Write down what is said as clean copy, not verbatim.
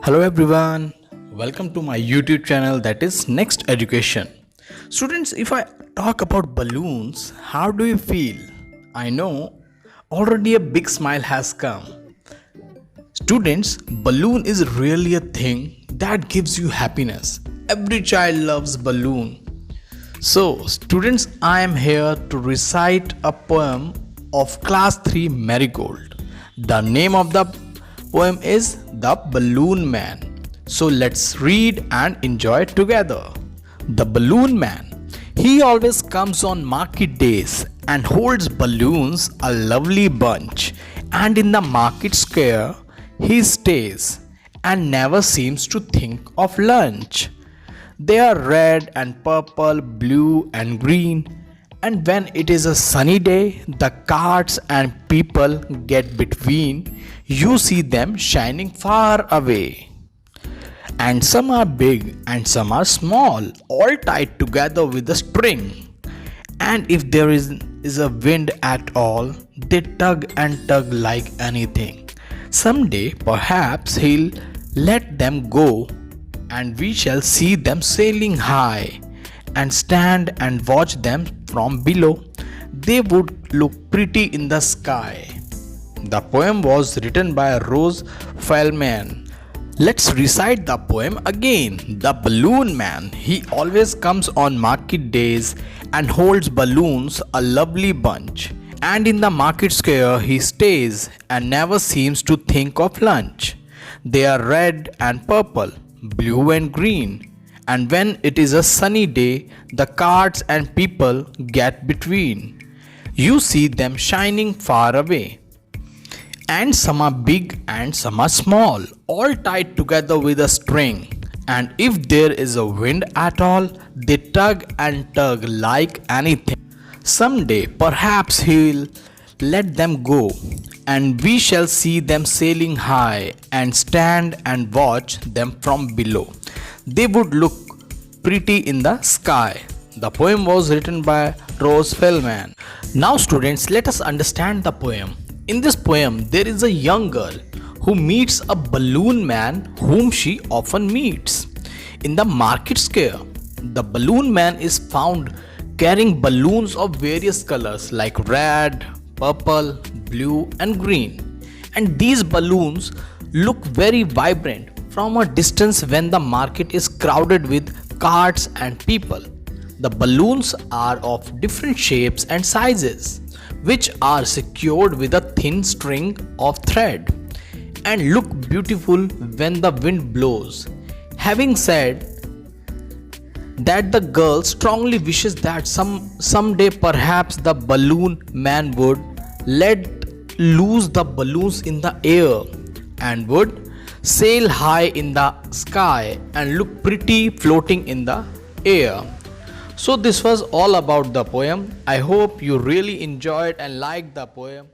Hello everyone, welcome to my YouTube channel that is Next Education. Students, if I talk about balloons, how do you feel? I know already a big smile has come. Students, balloon is really a thing that gives you happiness. Every child loves balloon. So, students, I am here to recite a poem of class 3 Marigold. The name of the poem is The Balloon Man. So let's read and enjoy it together. The Balloon Man. He always comes on market days and holds balloons a lovely bunch. And in the market square he stays and never seems to think of lunch. They are red and purple, blue and green. And when it is a sunny day, the carts and people get between. You see them shining far away. And some are big and some are small, all tied together with a string. And if there is a wind at all, they tug and tug like anything. Someday, perhaps he'll let them go, and we shall see them sailing high and stand and watch them from below. They would look pretty in the sky. The poem was written by Rose Feldman. Let's recite the poem again. The Balloon Man. He always comes on market days and holds balloons a lovely bunch. And in the market square he stays and never seems to think of lunch. They are red and purple, blue and green. And when it is a sunny day, the carts and people get between. You see them shining far away. And some are big and some are small, all tied together with a string. And if there is a wind at all, they tug and tug like anything. Someday, perhaps he'll let them go, and we shall see them sailing high and stand and watch them from below. They would look pretty in the sky. The poem was written by Rose Feldman. Now students, let us understand the poem. In this poem, there is a young girl who meets a balloon man whom she often meets. In the market square, the balloon man is found carrying balloons of various colors like red, purple, blue and green. And these balloons look very vibrant from a distance when the market is crowded with carts and people. The balloons are of different shapes and sizes, which are secured with a thin string of thread and look beautiful when the wind blows. Having said that, the girl strongly wishes that someday perhaps the balloon man would let loose the balloons in the air and would sail high in the sky and look pretty floating in the air. So this was all about the poem. I hope you really enjoyed and liked the poem.